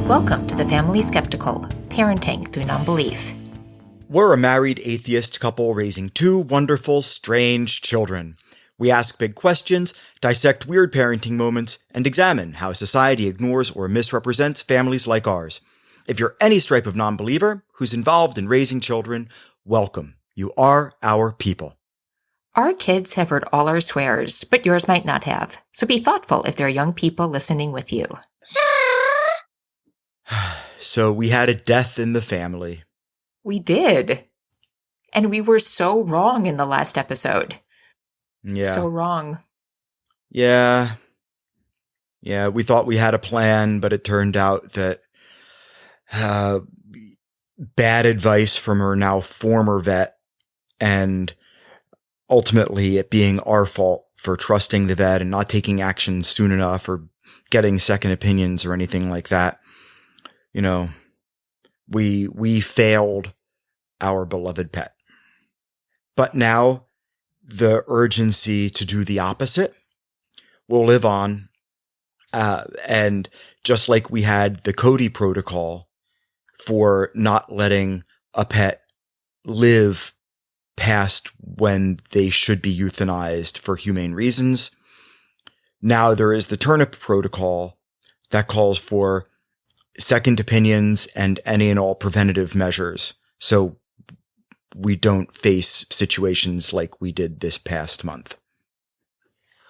Welcome to the Family Skeptical, Parenting Through Nonbelief. We're a married atheist couple raising two wonderful, strange children. We ask big questions, dissect weird parenting moments, and examine how society ignores or misrepresents families like ours. If you're any stripe of non-believer who's involved in raising children, welcome. You are our people. Our kids have heard all our swears, but yours might not have. So be thoughtful if there are young people listening with you. So we had a death in the family. We did. And we were so wrong in the last episode. Yeah. So wrong. Yeah. Yeah, we thought we had a plan, but it turned out that bad advice from her now former vet, and ultimately it being our fault for trusting the vet and not taking action soon enough or getting second opinions or anything like that. You know, we failed our beloved pet. But now the urgency to do the opposite will live on. And just like we had the Cody protocol for not letting a pet live past when they should be euthanized for humane reasons, now there is the turnip protocol that calls for second opinions and any and all preventative measures, so we don't face situations like we did this past month.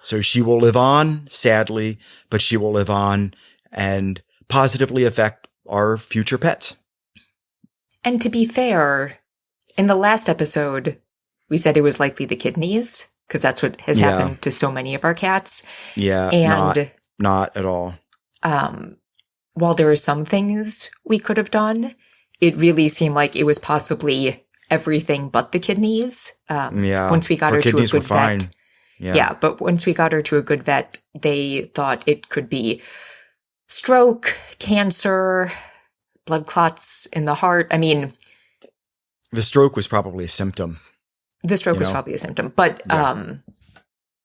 So she will live on, sadly, but she will live on and positively affect our future pets. And to be fair, in the last episode, we said it was likely the kidneys, because that's what has happened to so many of our cats. Yeah, and not at all. While there are some things we could have done, it really seemed like it was possibly everything but the kidneys. Once we got her to a good vet. Yeah, but once we got her to a good vet, they thought it could be stroke, cancer, blood clots in the heart. I mean, the stroke was probably a symptom. The stroke was probably a symptom, but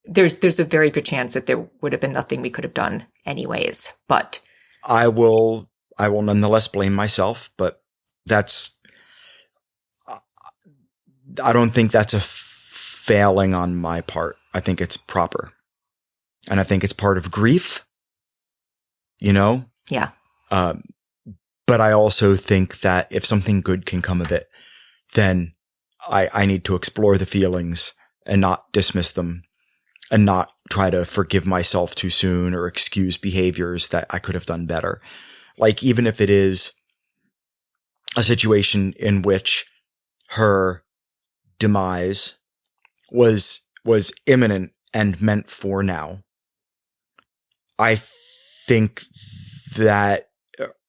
there's a very good chance that there would have been nothing we could have done anyways. But I will nonetheless blame myself, but I don't think that's a failing on my part. I think it's proper. And I think it's part of grief, you know? Yeah. But I also think that if something good can come of it, then I need to explore the feelings and not dismiss them and not try to forgive myself too soon or excuse behaviors that I could have done better. Like, even if it is a situation in which her demise was imminent and meant for now, I think that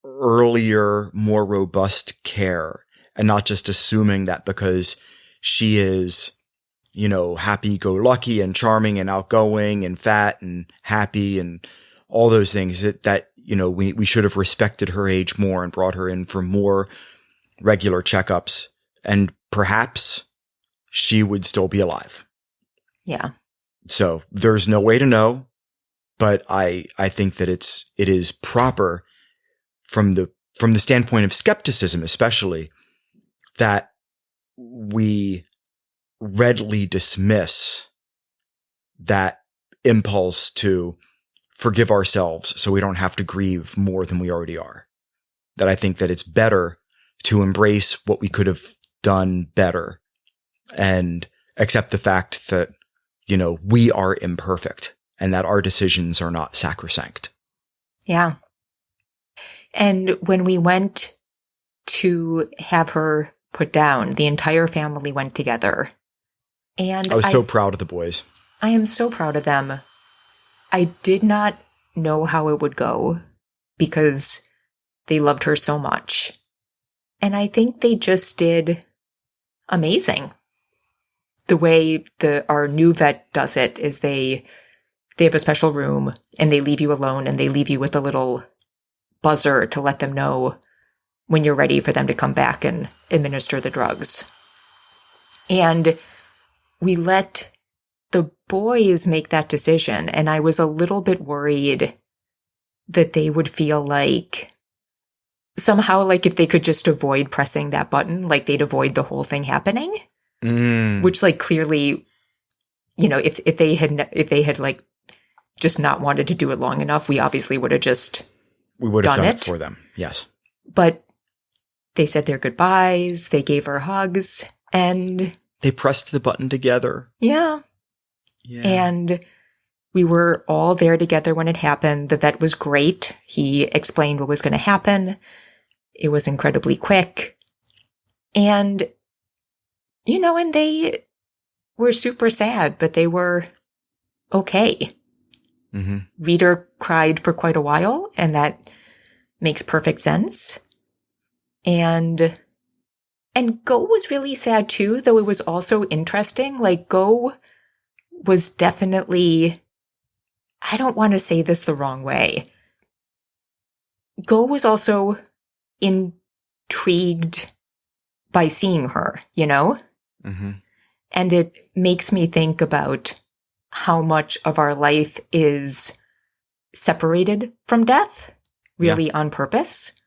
earlier, more robust care, and not just assuming that because she is, you know, happy-go-lucky and charming and outgoing and fat and happy and all those things, that you know, we should have respected her age more and brought her in for more regular checkups, and perhaps she would still be alive. Yeah. So there's no way to know, but I think that it is proper from the standpoint of skepticism, especially, that we readily dismiss that impulse to forgive ourselves so we don't have to grieve more than we already are. That I think that it's better to embrace what we could have done better and accept the fact that, you know, we are imperfect and that our decisions are not sacrosanct. Yeah. And when we went to have her put down, the entire family went together. And I was so proud of the boys. I am so proud of them. I did not know how it would go because they loved her so much. And I think they just did amazing. The way our new vet does it is they have a special room and they leave you alone and they leave you with a little buzzer to let them know when you're ready for them to come back and administer the drugs. And we let the boys make that decision, and I was a little bit worried that they would feel like somehow, like, if they could just avoid pressing that button, like, they'd avoid the whole thing happening. Which, like, clearly, you know, if they had like just not wanted to do it long enough, we obviously would have just done it for them. Yes. But they said their goodbyes, they gave her hugs, and they pressed the button together. Yeah. And we were all there together when it happened. The vet was great. He explained what was going to happen. It was incredibly quick. And, you know, and they were super sad, but they were okay. Reader cried for quite a while, and that makes perfect sense. And Go was really sad too, though it was also interesting. Like, Go was definitely, I don't want to say this the wrong way. Go was also intrigued by seeing her, you know? And it makes me think about how much of our life is separated from death, really on purpose.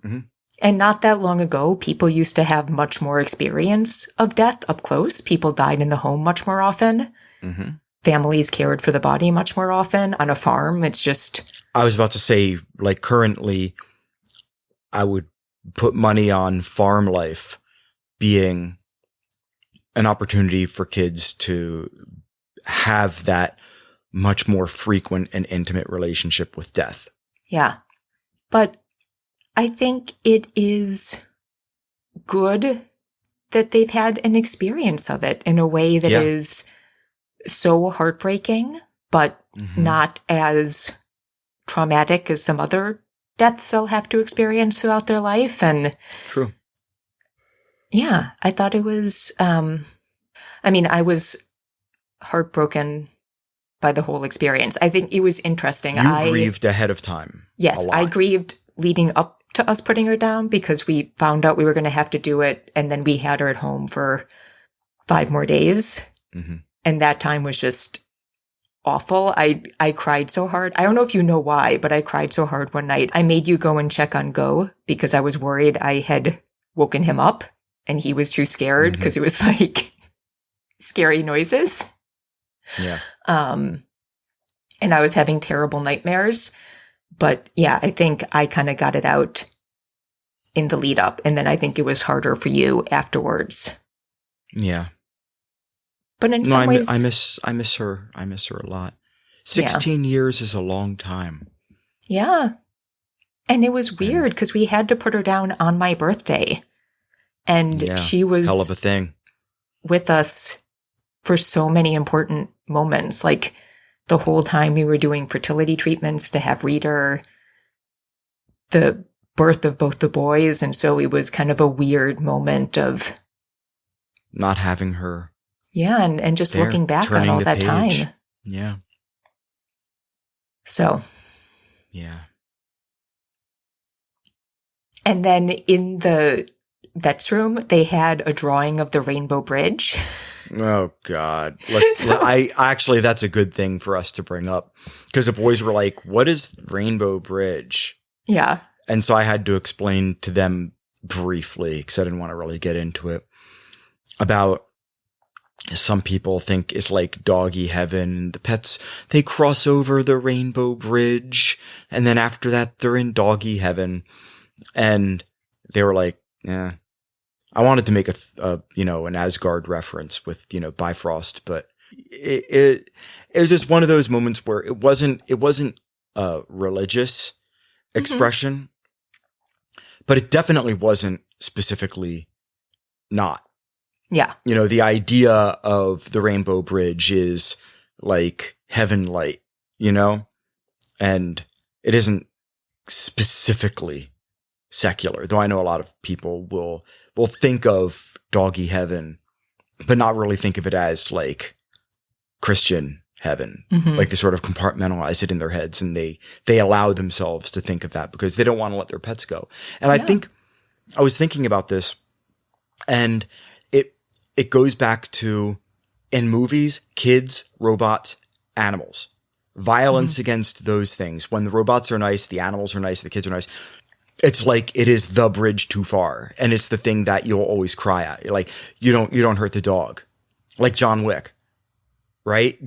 And not that long ago, people used to have much more experience of death up close. People died in the home much more often. Families cared for the body much more often. On a farm, it's just... I was about to say, like, currently, I would put money on farm life being an opportunity for kids to have that much more frequent and intimate relationship with death. Yeah. But I think it is good that they've had an experience of it in a way that is so heartbreaking, but not as traumatic as some other deaths they'll have to experience throughout their life. And true. Yeah, I thought it was, I mean, I was heartbroken by the whole experience. I think it was interesting. You grieved ahead of time. Yes, I grieved leading up to us putting her down because we found out we were going to have to do it, and then we had her at home for 5 more days. And that time was just awful. I cried so hard. I don't know if you know why, but I cried so hard one night. I made you go and check on Go because I was worried I had woken him up and he was too scared because it was like scary noises. Yeah. And I was having terrible nightmares. But yeah, I think I kind of got it out in the lead up. And then I think it was harder for you afterwards. Yeah. But in some ways, I miss her. I miss her a lot. 16 years is a long time. Yeah. And it was weird because we had to put her down on my birthday. And she was hell of a thing with us for so many important moments. Like the whole time we were doing fertility treatments to have Reader, the birth of both the boys. And so it was kind of a weird moment of not having her. Yeah. And just looking back on all that time. Yeah. So. Yeah. And then in the vet's room, they had a drawing of the Rainbow Bridge. Oh, God. I actually, that's a good thing for us to bring up because the boys were like, what is Rainbow Bridge? Yeah. And so I had to explain to them briefly because I didn't want to really get into it about some people think it's like doggy heaven. The pets, they cross over the Rainbow Bridge. And then after that, they're in doggy heaven. And they were like, yeah. I wanted to make an Asgard reference with, Bifrost, but it was just one of those moments where it wasn't a religious expression, but it definitely wasn't specifically not. Yeah. The idea of the Rainbow Bridge is like heaven light, and it isn't specifically secular, though I know a lot of people will think of doggy heaven, but not really think of it as like Christian heaven. Like they sort of compartmentalize it in their heads and they allow themselves to think of that because they don't want to let their pets go. And I think I was thinking about this and it goes back to in movies, kids, robots, animals, violence against those things. When the robots are nice, the animals are nice, the kids are nice. It's like it is the bridge too far. And it's the thing that you'll always cry at. You're like, you don't hurt the dog. Like John Wick, right?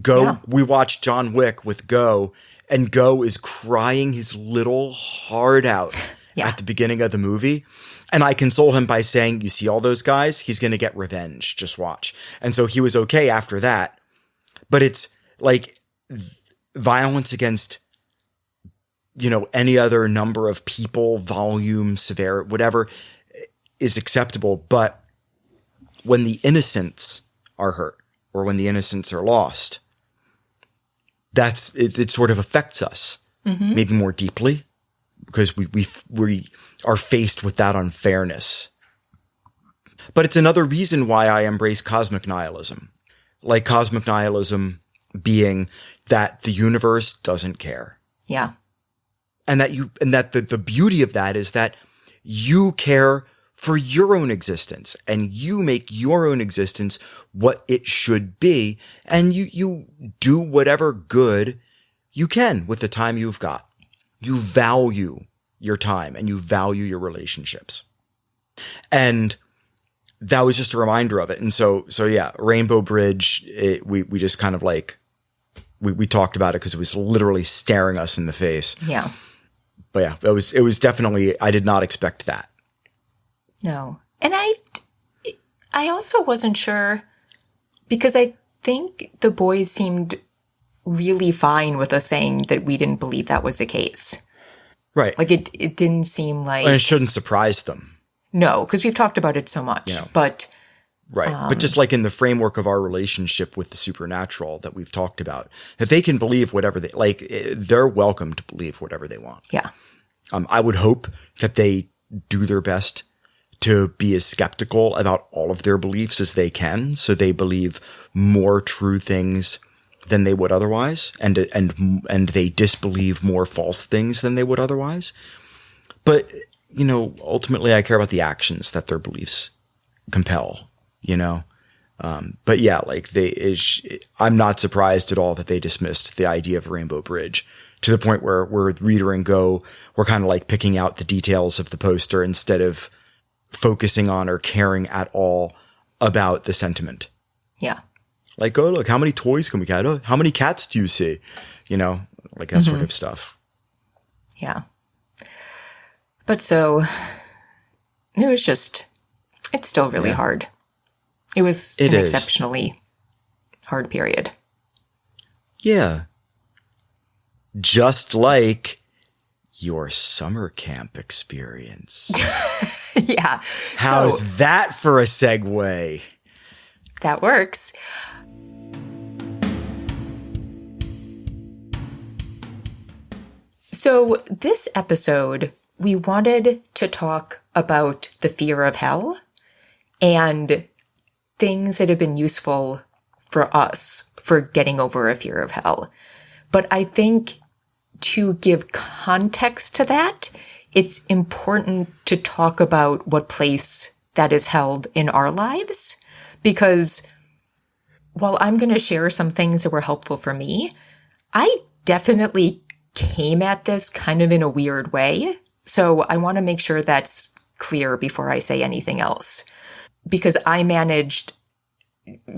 We watched John Wick with Go, and Go is crying his little heart out at the beginning of the movie. And I console him by saying, you see all those guys? He's going to get revenge. Just watch. And so he was okay after that. But it's like violence against, any other number of people, volume, severity, whatever is acceptable. But when the innocents are hurt or when the innocents are lost, it sort of affects us maybe more deeply because we are faced with that unfairness. But it's another reason why I embrace cosmic nihilism. Like cosmic nihilism being that the universe doesn't care. Yeah. And that the beauty of that is that you care for your own existence and you make your own existence what it should be. And you do whatever good you can with the time you've got. You value your time and you value your relationships. And that was just a reminder of it. And so yeah, Rainbow Bridge, we just kind of like, we talked about it because it was literally staring us in the face. Yeah. But yeah, it was definitely, I did not expect that. No. And I also wasn't sure because I think the boys seemed really fine with us saying that we didn't believe that was the case. Right. Like it didn't seem like. And it shouldn't surprise them. No, because we've talked about it so much. But. Right. But just like in the framework of our relationship with the supernatural that we've talked about, that they can believe whatever they're welcome to believe whatever they want. Yeah. I would hope that they do their best to be as skeptical about all of their beliefs as they can. So they believe more true things than they would otherwise. And they disbelieve more false things than they would otherwise. But, ultimately I care about the actions that their beliefs compel. But yeah, I'm not surprised at all that they dismissed the idea of a Rainbow Bridge to the point where Reader and Go were kind of like picking out the details of the poster instead of focusing on or caring at all about the sentiment. Yeah. Like, oh, look, how many toys can we get? Oh, how many cats do you see? Like that sort of stuff. Yeah. But so it's still really hard. It was an exceptionally hard period. Yeah. Just like your summer camp experience. Yeah. How's that for a segue? That works. So this episode, we wanted to talk about the fear of hell and things that have been useful for us for getting over a fear of hell. But I think to give context to that, it's important to talk about what place that is held in our lives. Because while I'm going to share some things that were helpful for me, I definitely came at this kind of in a weird way. So I want to make sure that's clear before I say anything else. Because I managed,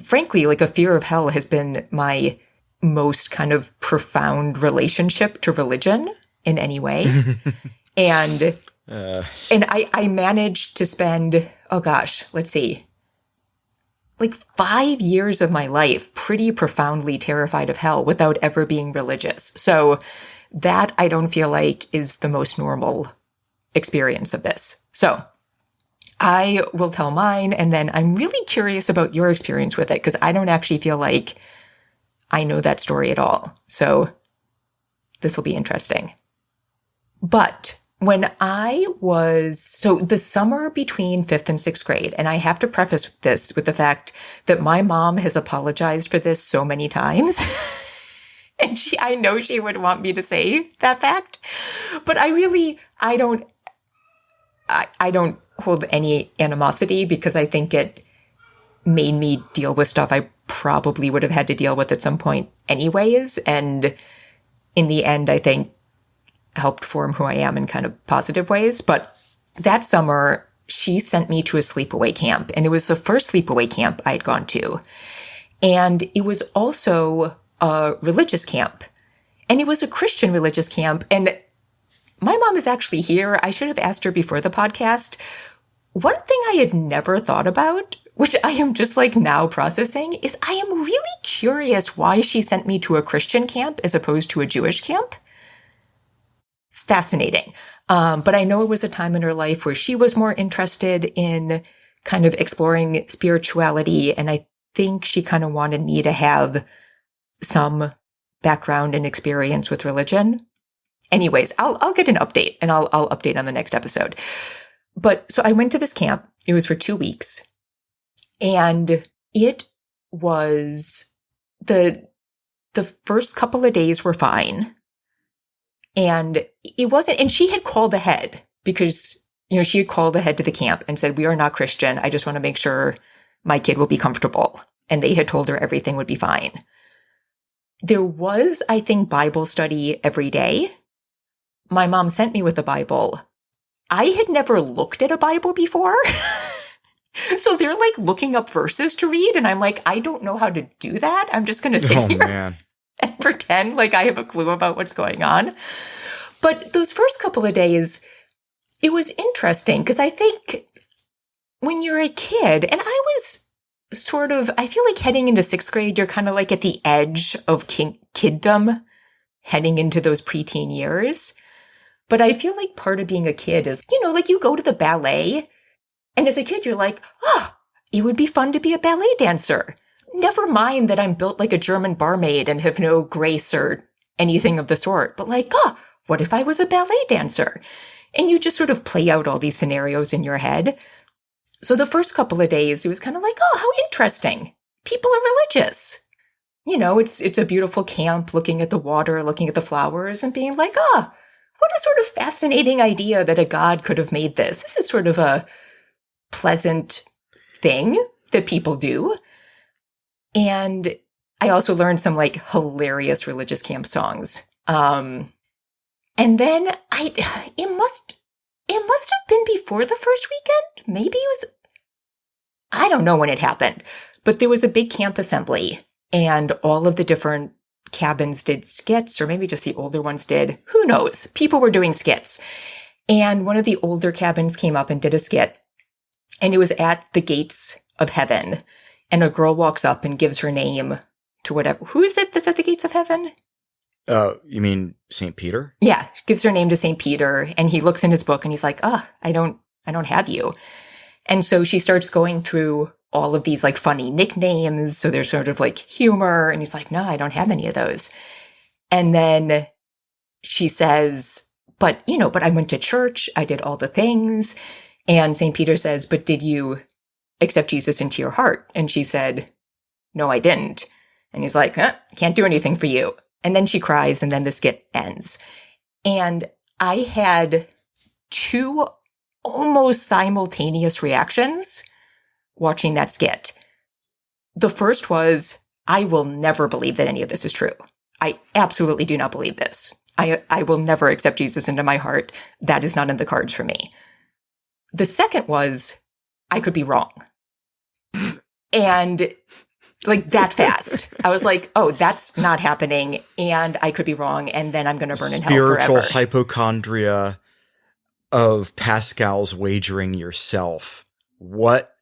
frankly, like a fear of hell has been my most kind of profound relationship to religion in any way. And I managed to spend, let's see, like 5 years of my life pretty profoundly terrified of hell without ever being religious. So that I don't feel like is the most normal experience of this. So I will tell mine, and then I'm really curious about your experience with it because I don't actually feel like I know that story at all. So this will be interesting. But when so the summer between 5th and 6th grade, and I have to preface this with the fact that my mom has apologized for this so many times. And I know she would want me to say that fact, but I don't hold any animosity because I think it made me deal with stuff I probably would have had to deal with at some point anyways. And in the end, I think helped form who I am in kind of positive ways. But that summer, she sent me to a sleepaway camp, and it was the first sleepaway camp I had gone to. And it was also a religious camp, and it was a Christian religious camp. And my mom is actually here. I should have asked her before the podcast. One thing I had never thought about, which I am just like now processing, is I am really curious why she sent me to a Christian camp as opposed to a Jewish camp. It's fascinating. But I know it was a time in her life where she was more interested in kind of exploring spirituality. And I think she kind of wanted me to have some background and experience with religion. Anyways, I'll get an update, and I'll update on the next episode. But so I went to this camp. It was for 2 weeks, and it was the first couple of days were fine. And it wasn't, and she had called ahead because, she had called ahead to the camp and said, we are not Christian. I just want to make sure my kid will be comfortable. And they had told her everything would be fine. There was, I think, Bible study every day. My mom sent me with a Bible. I had never looked at a Bible before. So they're like looking up verses to read. And I'm like, I don't know how to do that. I'm just going to sit here and pretend like I have a clue about what's going on. But those first couple of days, it was interesting because I think when you're a kid, and I was I feel like heading into 6th grade, you're kind of like at the edge of kiddom, heading into those preteen years. But I feel like part of being a kid is, like you go to the ballet, and as a kid, you're like, oh, it would be fun to be a ballet dancer. Never mind that I'm built like a German barmaid and have no grace or anything of the sort. But like, what if I was a ballet dancer? And you just sort of play out all these scenarios in your head. So the first couple of days, it was kind of like, oh, how interesting. People are religious. It's a beautiful camp, looking at the water, looking at the flowers, and being like, what a sort of fascinating idea that a god could have made this. This is sort of a pleasant thing that people do. And I also learned some like hilarious religious camp songs. And then it must have been before the first weekend. Maybe it was, I don't know when it happened, but there was a big camp assembly and all of the different cabins did skits, or maybe just the older ones did. Who knows? People were doing skits. And one of the older cabins came up and did a skit, and it was at the gates of heaven. And a girl walks up and gives her name to whatever. Who is it that's at the gates of heaven? You mean St. Peter? Yeah, gives her name to St. Peter, and he looks in his book and he's like, I don't have you. And so she starts going through all of these like funny nicknames. So there's sort of like humor, and he's like, no, I don't have any of those. And then she says, but I went to church. I did all the things. And St. Peter says, but did you accept Jesus into your heart? And she said, no, I didn't. And he's like, can't do anything for you. And then she cries, and then the skit ends. And I had 2 almost simultaneous reactions watching that skit. The first was, I will never believe that any of this is true. I absolutely do not believe this. I will never accept Jesus into my heart. That is not in the cards for me. The second was, I could be wrong. And like that fast. I was like, oh, that's not happening. And I could be wrong. And then I'm going to burn in hell forever. Spiritual hypochondria of Pascal's wagering yourself. What?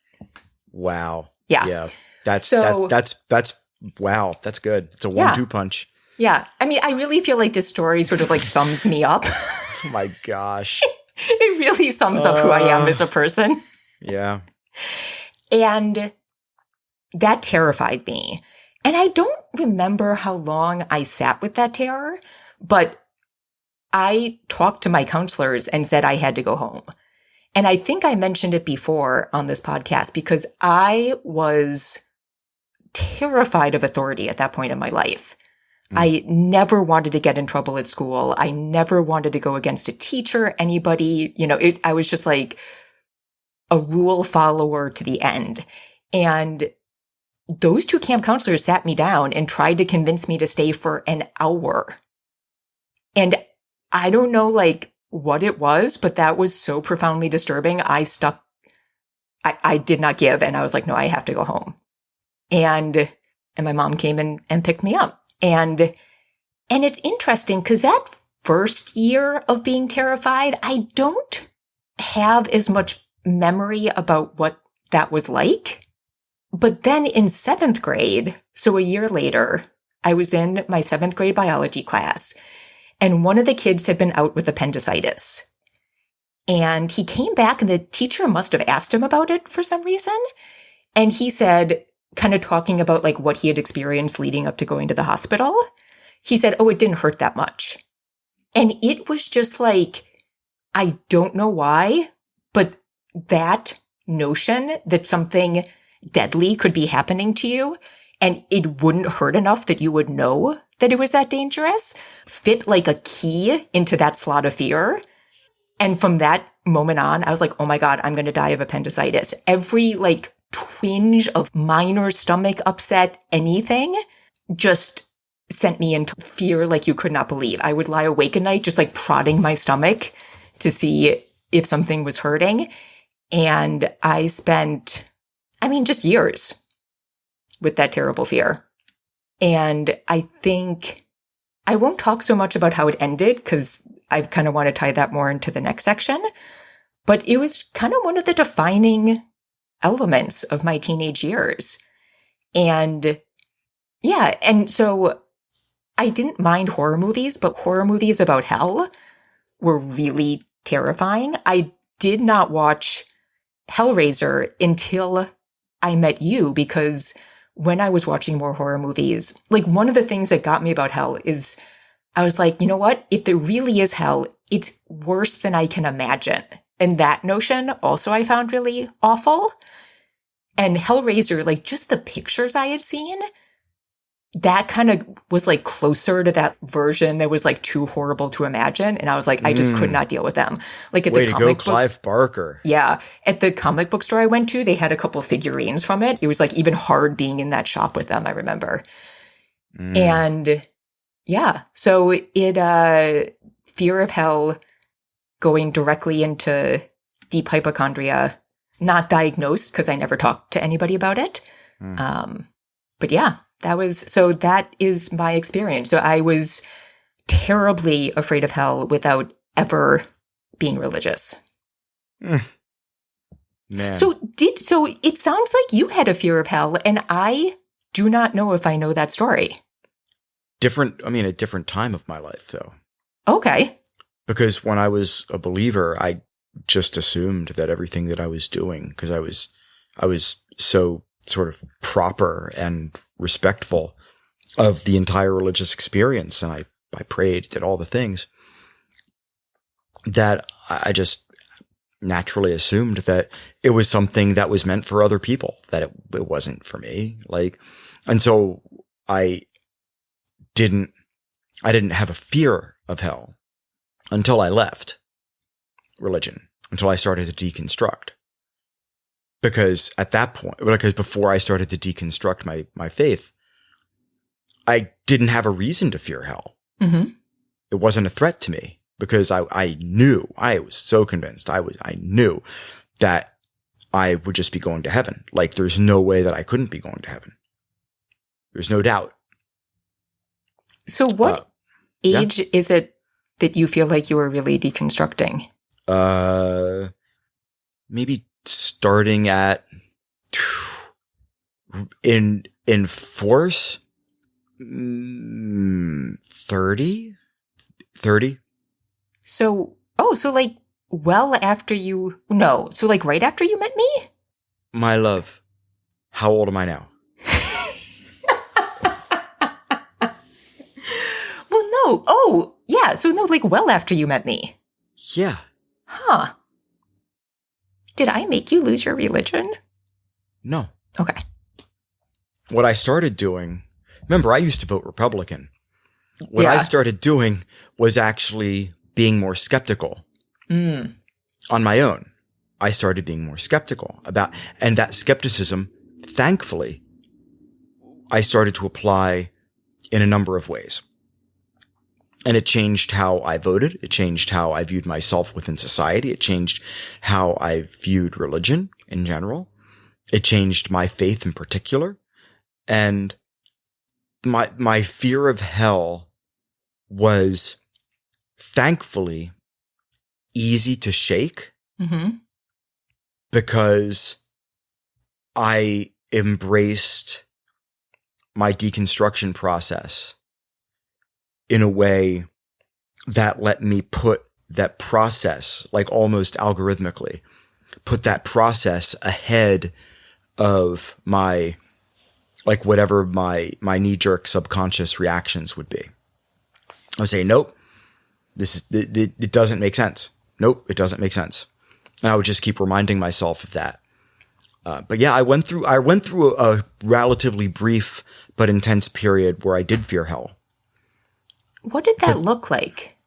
Wow. Yeah. That's wow. That's good. It's a 1-2 punch. Yeah. I mean, I really feel like this story sort of like sums me up. Oh my gosh. It really sums up who I am as a person. Yeah. And that terrified me. And I don't remember how long I sat with that terror, but I talked to my counselors and said I had to go home. And I think I mentioned it before on this podcast because I was terrified of authority at that point in my life. I never wanted to get in trouble at school. I never wanted to go against a teacher, anybody. I was just like a rule follower to the end. And those 2 camp counselors sat me down and tried to convince me to stay for an hour. And I don't know like what it was, but that was so profoundly disturbing. I did not give. And I was like, no, I have to go home. And my mom came in and picked me up. And it's interesting because that first year of being terrified, I don't have as much memory about what that was like. But then in 7th grade, so a year later, I was in my 7th grade biology class, and one of the kids had been out with appendicitis. And he came back, and the teacher must have asked him about it for some reason. And he said, kind of talking about like what he had experienced leading up to going to the hospital, he said, oh, it didn't hurt that much. And it was just like, I don't know why, but that notion that something deadly could be happening to you and it wouldn't hurt enough that you would know that it was that dangerous fit like a key into that slot of fear. And from that moment on, I was like, oh my God, I'm going to die of appendicitis. Every like twinge of minor stomach upset, anything just sent me into fear like you could not believe. I would lie awake at night just like prodding my stomach to see if something was hurting. And I spent, just years with that terrible fear. And I think I won't talk so much about how it ended because I kind of want to tie that more into the next section. But it was kind of one of the defining elements of my teenage years. And yeah, and so I didn't mind horror movies, but horror movies about hell were really terrifying. I did not watch Hellraiser until I met you, because when I was watching more horror movies, like one of the things that got me about hell is I was like, you know what? If there really is hell, it's worse than I can imagine. And that notion also I found really awful. And Hellraiser, like just the pictures I had seen, that kind of was like closer to that version that was like too horrible to imagine. And I was like, I just could not deal with them. Like at Way the to comic go, Clive Barker. Yeah. At the comic book store I went to, they had a couple figurines from it. It was like even hard being in that shop with them, I remember. And yeah, so it, fear of hell going directly into deep hypochondria, not diagnosed because I never talked to anybody about it. But yeah. That is my experience. So I was terribly afraid of hell without ever being religious. Man. So it sounds like you had a fear of hell, and I do not know if I know that story. A different time of my life though. Okay. Because when I was a believer, I just assumed that everything that I was doing, because I was so sort of proper and respectful of the entire religious experience. And I prayed, did all the things that I just naturally assumed that it was something that was meant for other people, that it wasn't for me. And so I didn't have a fear of hell until I left religion, until I started to deconstruct. Because at that point, before I started to deconstruct my faith, I didn't have a reason to fear hell. Mm-hmm. It wasn't a threat to me because I knew, I was so convinced, I knew that I would just be going to heaven. Like there's no way that I couldn't be going to heaven. There's no doubt. So what age is it that you feel like you were really deconstructing? Maybe starting at in force 30. So like right after you met me? My love, how old am I now? Well, no. Oh, yeah. So no, like well after you met me. Yeah. Huh. Did I make you lose your religion? No. Okay. What I started doing, remember I used to vote Republican. What I started doing was actually being more skeptical on my own. I started being more skeptical and that skepticism, thankfully, I started to apply in a number of ways. And it changed how I voted. It changed how I viewed myself within society. It changed how I viewed religion in general. It changed my faith in particular. And my fear of hell was thankfully easy to shake because I embraced my deconstruction process in a way that let me put that process, like almost algorithmically, put that process ahead of my, like whatever my knee-jerk subconscious reactions would be. I would say, nope, it doesn't make sense. Nope, it doesn't make sense. And I would just keep reminding myself of that. But yeah, I went through a relatively brief but intense period where I did fear hell. What did that look like?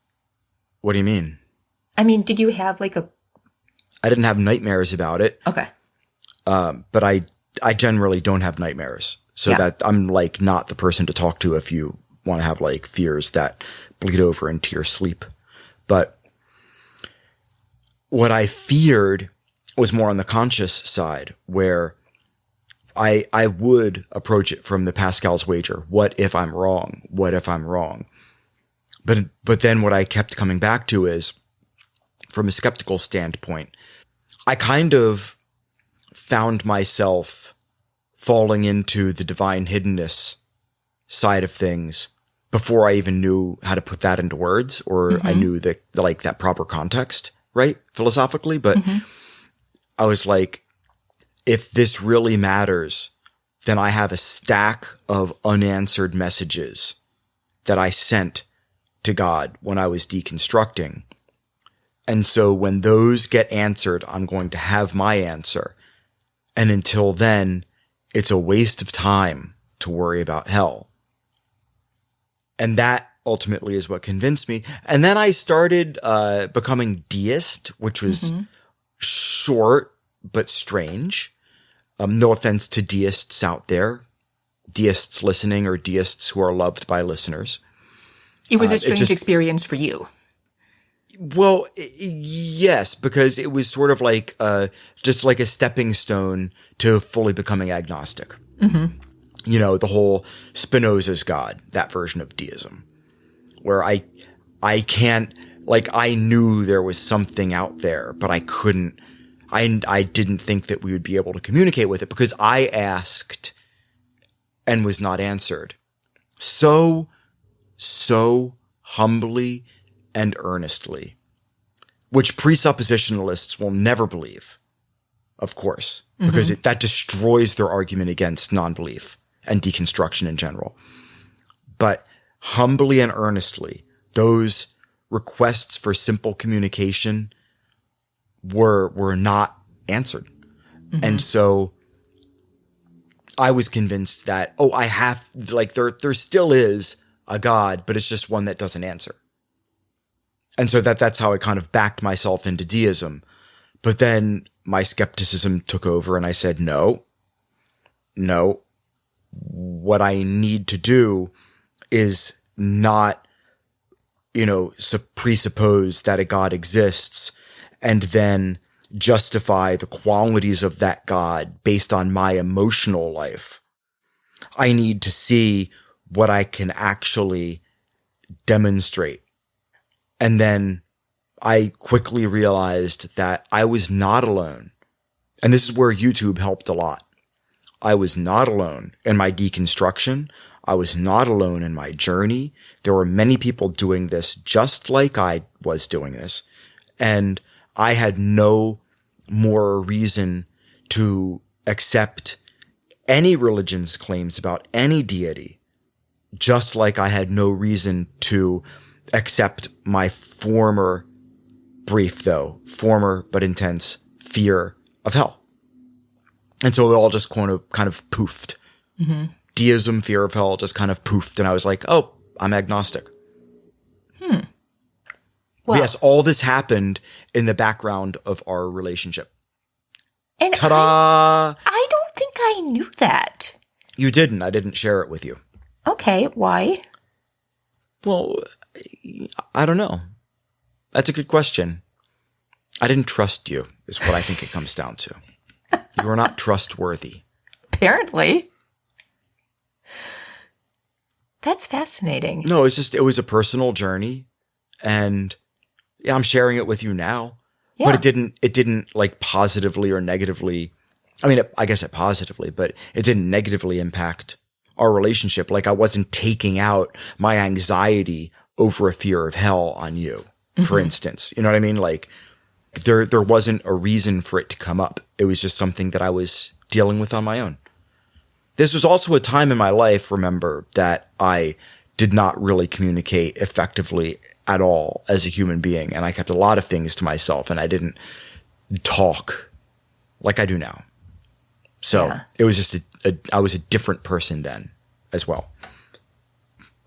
What do you mean? I mean, did you have like a... I didn't have nightmares about it. Okay. But I generally don't have nightmares. So that I'm like not the person to talk to if you want to have like fears that bleed over into your sleep. But what I feared was more on the conscious side, where I would approach it from the Pascal's wager. What if I'm wrong? What if I'm wrong? But then what I kept coming back to is, from a skeptical standpoint, I kind of found myself falling into the divine hiddenness side of things before I even knew how to put that into words, or I knew that proper context, right? Philosophically. But I was like, if this really matters, then I have a stack of unanswered messages that I sent to God when I was deconstructing. And so when those get answered, I'm going to have my answer. And until then, it's a waste of time to worry about hell. And that ultimately is what convinced me. And then I started becoming deist, which was short but strange. No offense to deists out there, deists listening or deists who are loved by listeners. It was a strange experience for you. Well, yes, because it was sort of like just like a stepping stone to fully becoming agnostic. You know, the whole Spinoza's God, that version of deism, where I can't, like, I knew there was something out there, but I couldn't, I didn't think that we would be able to communicate with it because I asked and was not answered. So humbly and earnestly, which presuppositionalists will never believe, of course, because that destroys their argument against non-belief and deconstruction in general. But humbly and earnestly, those requests for simple communication were not answered. And so I was convinced that, I have, like, there still is a God, but it's just one that doesn't answer. And so that's how I kind of backed myself into deism. But then my skepticism took over and I said, no, what I need to do is not, presuppose that a God exists and then justify the qualities of that God based on my emotional life. I need to see what I can actually demonstrate. And then I quickly realized that I was not alone. And this is where YouTube helped a lot. I was not alone in my deconstruction. I was not alone in my journey. There were many people doing this just like I was doing this. And I had no more reason to accept any religion's claims about any deity, just like I had no reason to accept my former but intense fear of hell. And so it all just kind of poofed. Deism, fear of hell just kind of poofed. And I was like, oh, I'm agnostic. Well, yes, all this happened in the background of our relationship. And ta-da! I don't think I knew that. You didn't. I didn't share it with you. Okay, why? Well, I don't know. That's a good question. I didn't trust you, is what I think it comes down to. You are not trustworthy. Apparently. That's fascinating. No, it was a personal journey, and yeah, I'm sharing it with you now. Yeah. But it didn't like positively or negatively. I mean, I guess it positively, but it didn't negatively impact our relationship. Like I wasn't taking out my anxiety over a fear of hell on you, for instance. You know what I mean? Like there wasn't a reason for it to come up. It was just something that I was dealing with on my own. This was also a time in my life, remember, that I did not really communicate effectively at all as a human being. And I kept a lot of things to myself, and I didn't talk like I do now. So It was just I was a different person then as well.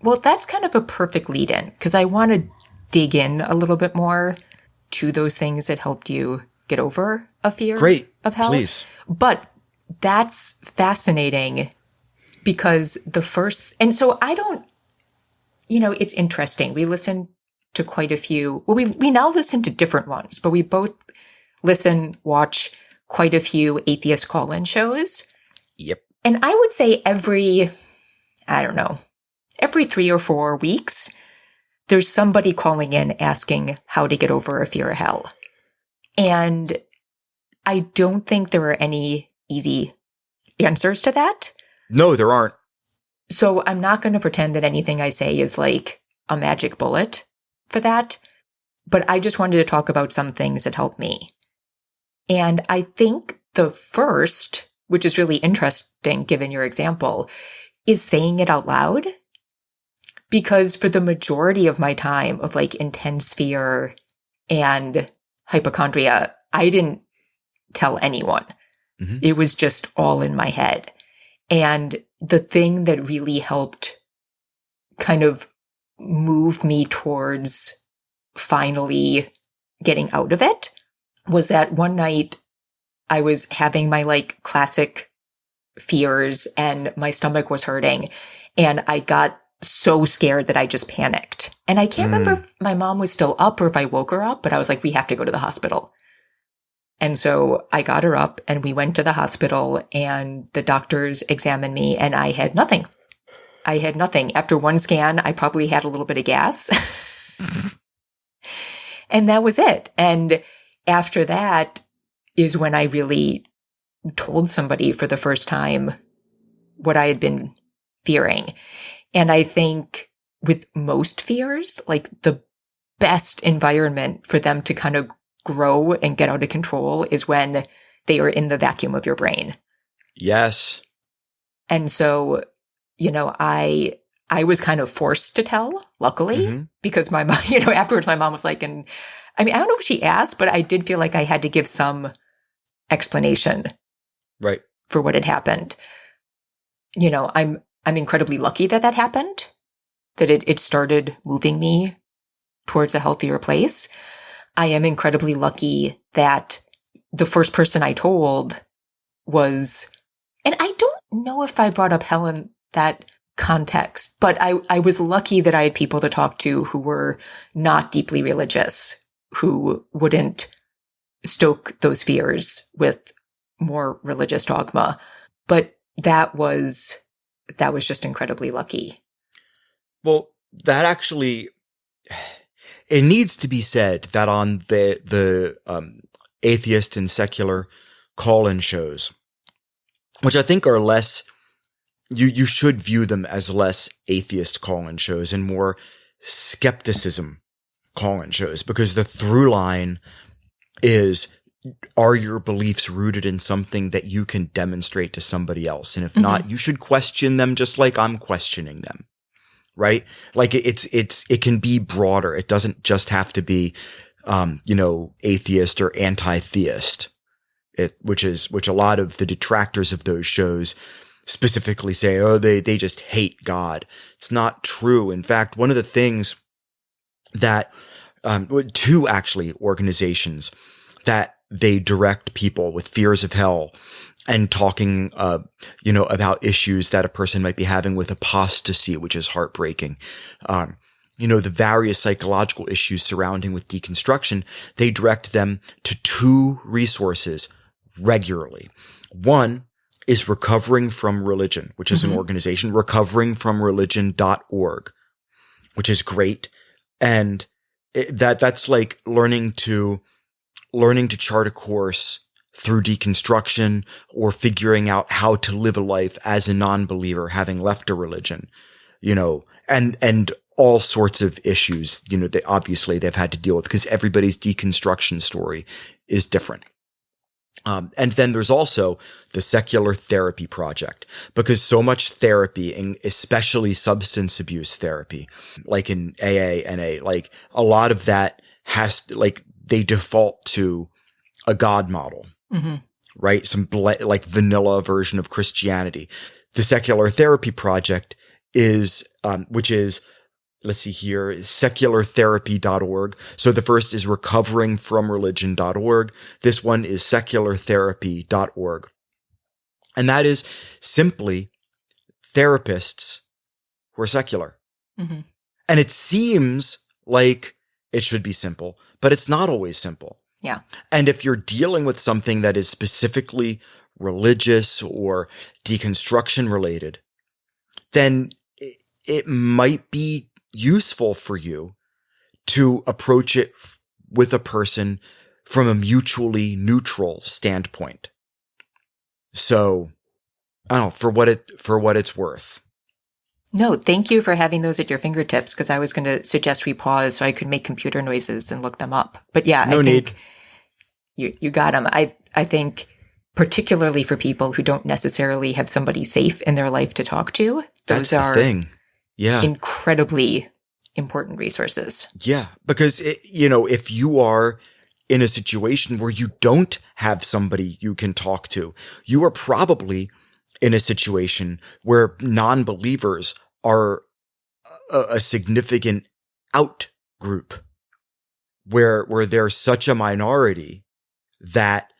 Well, that's kind of a perfect lead in, because I want to dig in a little bit more to those things that helped you get over a fear of hell. Please. But that's fascinating because and so I don't, it's interesting. We listen to quite a few, well, we now listen to different ones, but we both watch quite a few atheist call-in shows. Yep. And I would say every 3 or 4 weeks, there's somebody calling in asking how to get over a fear of hell. And I don't think there are any easy answers to that. No, there aren't. So I'm not going to pretend that anything I say is like a magic bullet for that. But I just wanted to talk about some things that helped me. And I think the first, which is really interesting given your example, is saying it out loud. Because for the majority of my time of like intense fear and hypochondria, I didn't tell anyone. Mm-hmm. It was just all in my head. And the thing that really helped kind of move me towards finally getting out of it was that one night I was having my like classic fears and my stomach was hurting, and I got so scared that I just panicked. And I can't remember if my mom was still up or if I woke her up, but I was like, we have to go to the hospital. And so I got her up and we went to the hospital, and the doctors examined me and I had nothing. After one scan, I probably had a little bit of gas. And that was it. And after that is when I really told somebody for the first time what I had been fearing. And I think with most fears, like the best environment for them to kind of grow and get out of control is when they are in the vacuum of your brain. Yes. And so, I was kind of forced to tell, luckily, because my mom, afterwards my mom was like, and I mean, I don't know if she asked, but I did feel like I had to give some explanation. Right. For what had happened. I'm incredibly lucky that happened, that it started moving me towards a healthier place. I am incredibly lucky that the first person I told was, and I don't know if I brought up hell in that context, but I was lucky that I had people to talk to who were not deeply religious, who wouldn't stoke those fears with more religious dogma. But that was just incredibly lucky. Well, that actually, it needs to be said that on the atheist and secular call-in shows, which I think are less, you should view them as less atheist call-in shows and more skepticism call-in shows, because the through line is, are your beliefs rooted in something that you can demonstrate to somebody else? And if not, you should question them just like I'm questioning them. Right? Like it can be broader. It doesn't just have to be, atheist or anti-theist. Which a lot of the detractors of those shows specifically say, oh, they just hate God. It's not true. In fact, one of the things that, two actually organizations that they direct people with fears of hell and talking, about issues that a person might be having with apostasy, which is heartbreaking. the various psychological issues surrounding with deconstruction, they direct them to 2 resources regularly. One is Recovering from Religion, which is an organization, recoveringfromreligion.org, which is great. And that's like learning to chart a course through deconstruction or figuring out how to live a life as a non-believer, having left a religion, and all sorts of issues, they've had to deal with, because everybody's deconstruction story is different. And then there's also the Secular Therapy Project, because so much therapy, and especially substance abuse therapy, like in AA, NA, like a lot of that they default to a God model, right? Some like vanilla version of Christianity. The Secular Therapy Project is, which is, let's see here, seculartherapy.org. So the first is recoveringfromreligion.org. This one is seculartherapy.org. And that is simply therapists who are secular. And it seems like it should be simple, but it's not always simple. Yeah. And if you're dealing with something that is specifically religious or deconstruction related, then it might be useful for you to approach it with a person from a mutually neutral standpoint. So, I don't know, for what it's worth. No, thank you for having those at your fingertips, because I was going to suggest we pause so I could make computer noises and look them up. But yeah, no need. You got them. I think particularly for people who don't necessarily have somebody safe in their life to talk to, That's those the are thing. Yeah. Incredibly important resources. Yeah. Because, if you are in a situation where you don't have somebody you can talk to, you are probably in a situation where non-believers are a significant out group, where they're such a minority that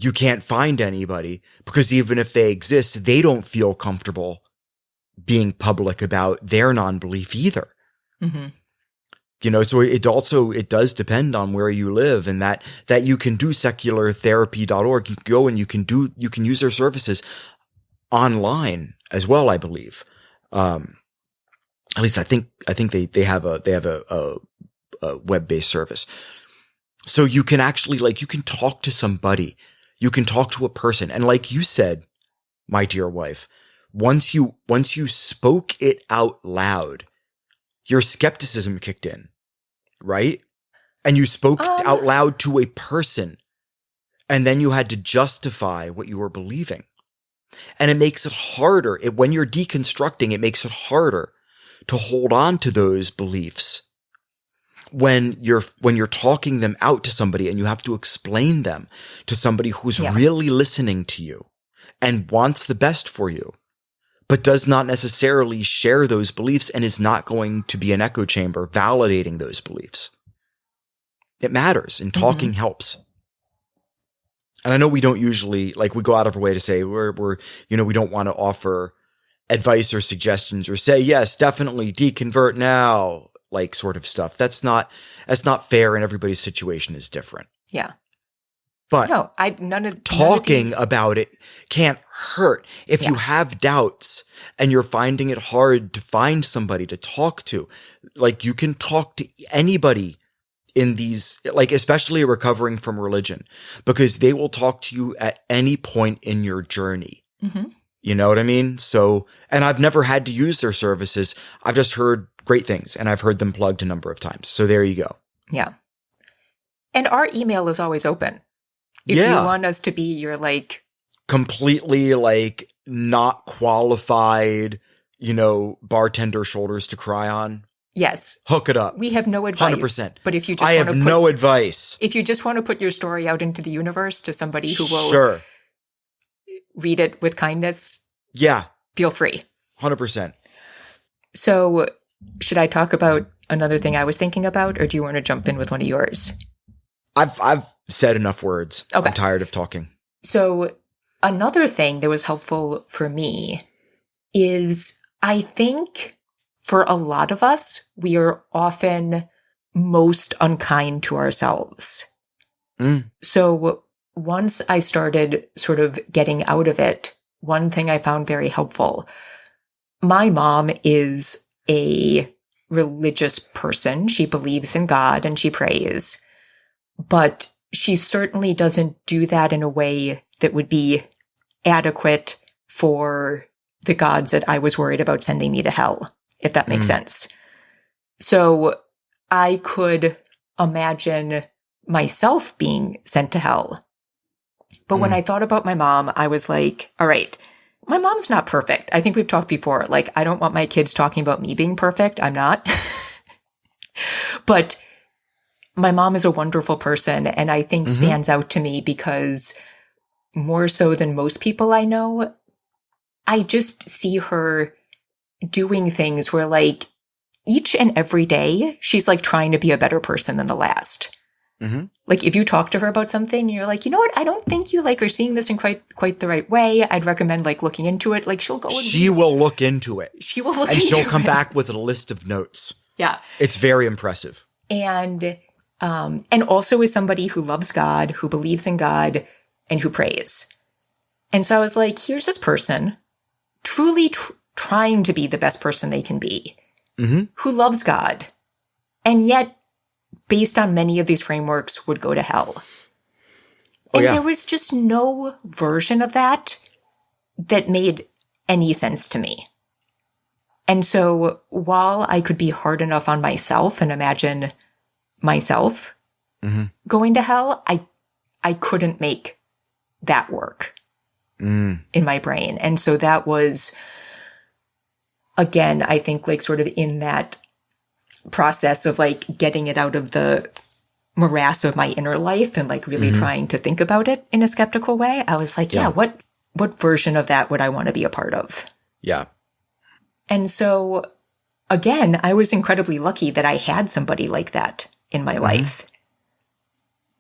you can't find anybody, because even if they exist, they don't feel comfortable being public about their non-belief either. So it does depend on where you live, and that you can do seculartherapy.org. You can go and you can use their services online as well, I believe. At least I think they have a web-based service. So you can actually, you can talk to somebody, you can talk to a person. And like you said, my dear wife, once you spoke it out loud, your skepticism kicked in, right? And you spoke out loud to a person, and then you had to justify what you were believing. And it makes it harder. When you're deconstructing, it makes it harder to hold on to those beliefs when you're talking them out to somebody, and you have to explain them to somebody who's really listening to you and wants the best for you, but does not necessarily share those beliefs and is not going to be an echo chamber validating those beliefs. It matters, and talking helps. And I know we don't usually, we go out of our way to say we don't want to offer advice or suggestions or say, yes, definitely deconvert now, sort of stuff. That's not fair, and everybody's situation is different. Yeah. But none of talking these about it can't hurt. If you have doubts and you're finding it hard to find somebody to talk to, you can talk to anybody in these, especially Recovering from Religion, because they will talk to you at any point in your journey. You know what I mean? So, and I've never had to use their services. I've just heard great things, and I've heard them plugged a number of times. So there you go. Yeah. And our email is always open. If you want us to be your completely not qualified, bartender shoulders to cry on. Yes. Hook it up. We have no advice. 100%. But if you just no advice. If you just want to put your story out into the universe to somebody who will read it with kindness. Yeah. Feel free. 100%. So should I talk about another thing I was thinking about, or do you want to jump in with one of yours? I've said enough words. Okay. I'm tired of talking. So another thing that was helpful for me is, I think for a lot of us, we are often most unkind to ourselves. So once I started sort of getting out of it, one thing I found very helpful, my mom is a religious person. She believes in God and she prays, but she certainly doesn't do that in a way that would be adequate for the gods that I was worried about sending me to hell, if that makes sense. So I could imagine myself being sent to hell. But when I thought about my mom, I was like, all right, my mom's not perfect. I think we've talked before. Like, I don't want my kids talking about me being perfect. I'm not. But my mom is a wonderful person, and I think stands out to me because more so than most people I know, I just see her doing things where, like, each and every day, she's like trying to be a better person than the last. Like, if you talk to her about something, you're like, you know what? I don't think you like are seeing this in quite the right way. I'd recommend like looking into it. Like, she'll go. She will look into it. She will look, and into she'll come it. back with a list of notes. Yeah, it's very impressive. And also is somebody who loves God, who believes in God, and who prays. And so I was like, here's this person truly trying to be the best person they can be, who loves God, and yet, based on many of these frameworks, would go to hell. And there was just no version of that that made any sense to me. And so while I could be hard enough on myself and imagine myself going to hell, I couldn't make that work in my brain. And so that was, again, I think like sort of in that process of like getting it out of the morass of my inner life and like really trying to think about it in a skeptical way, I was like, what version of that would I want to be a part of? Yeah. And so again, I was incredibly lucky that I had somebody like that in my life.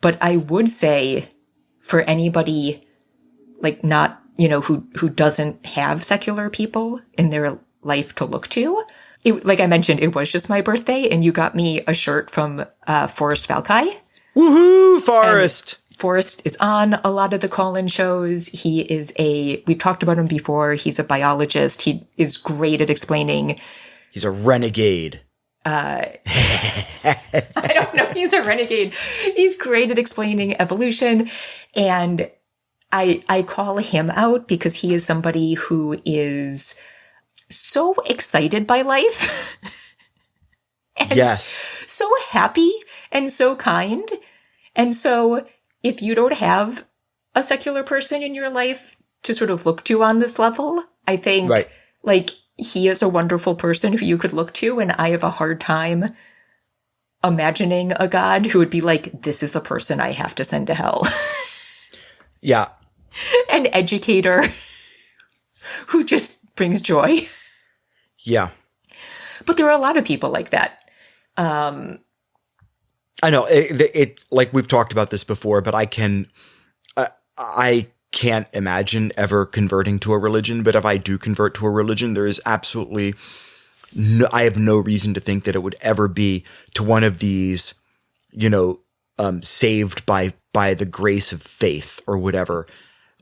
But I would say for anybody like not, you know, who doesn't have secular people in their life to look to, like I mentioned, it was just my birthday, and you got me a shirt from Forrest Falkai. Woohoo, Forrest! And Forrest is on a lot of the call-in shows. He is we've talked about him before. He's a biologist. He is great at explaining. He's a renegade. I don't know. He's a renegade. He's great at explaining evolution. And I call him out because he is somebody who is so excited by life. And so happy and so kind. And so if you don't have a secular person in your life to sort of look to on this level, I think like he is a wonderful person who you could look to. And I have a hard time imagining a God who would be like, this is the person I have to send to hell. Yeah. An educator who just brings joy. Yeah. But there are a lot of people like that. I know it like we've talked about this before, but I can't imagine ever converting to a religion. But if I do convert to a religion, there is absolutely I have no reason to think that it would ever be to one of these, you know, saved by the grace of faith or whatever.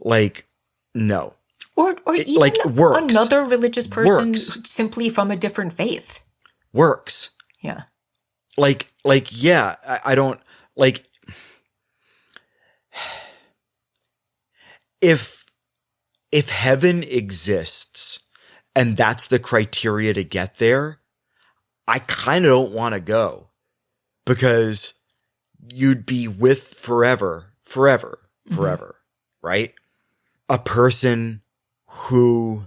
Like, no. Or even like works. Another religious person simply from a different faith. Works. Yeah. Like, yeah, I don't, like, if heaven exists and that's the criteria to get there, I kind of don't want to go because you'd be with forever, right? A person who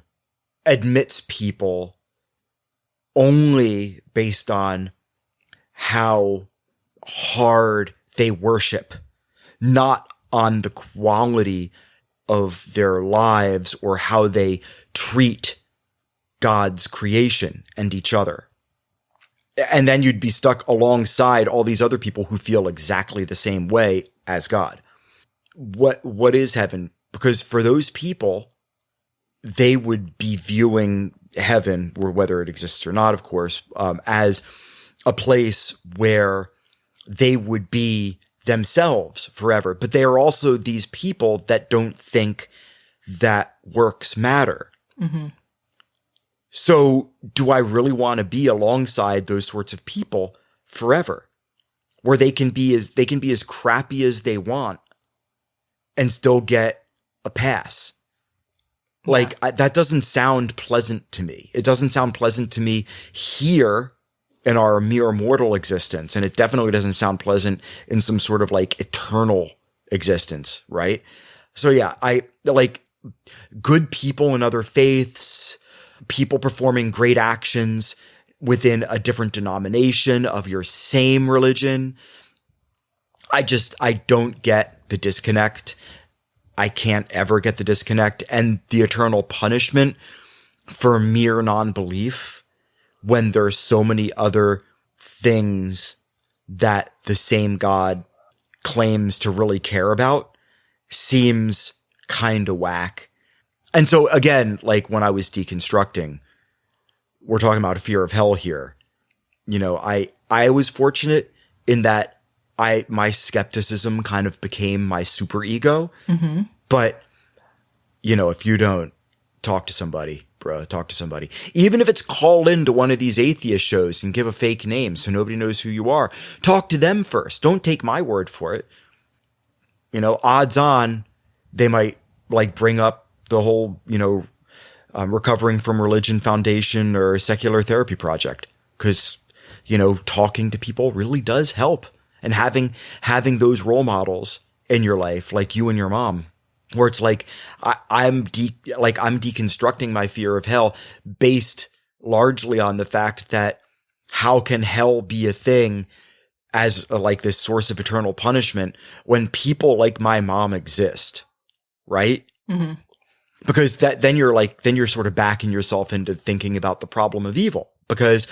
admits people only based on how hard they worship, not on the quality of their lives or how they treat God's creation and each other. And then you'd be stuck alongside all these other people who feel exactly the same way as God. What is heaven? Because for those people, they would be viewing heaven, or whether it exists or not, of course, as a place where they would be themselves forever. But they are also these people that don't think that works matter. Mm-hmm. So do I really want to be alongside those sorts of people forever, where they can be as crappy as they want and still get a pass? Yeah. Like, that doesn't sound pleasant to me. It doesn't sound pleasant to me here in our mere mortal existence. And it definitely doesn't sound pleasant in some sort of like eternal existence, right? So yeah, I like good people in other faiths, people performing great actions within a different denomination of your same religion. I don't get the disconnect. I can't ever get the disconnect, and the eternal punishment for mere non-belief when there's so many other things that the same God claims to really care about seems kind of whack. And so again, like when I was deconstructing, we're talking about a fear of hell here. You know, I was fortunate in that my skepticism kind of became my superego. Mm-hmm. But, you know, if you don't talk to somebody, bro, talk to somebody. Even if it's call into one of these atheist shows and give a fake name so nobody knows who you are, talk to them first. Don't take my word for it. You know, odds on they might like bring up the whole, you know, Recovering from Religion Foundation or Secular Therapy Project, because, you know, talking to people really does help. And having those role models in your life, like you and your mom, where it's like, I'm deconstructing my fear of hell based largely on the fact that how can hell be a thing as like this source of eternal punishment when people like my mom exist, right? Mm-hmm. Because then you're sort of backing yourself into thinking about the problem of evil. Because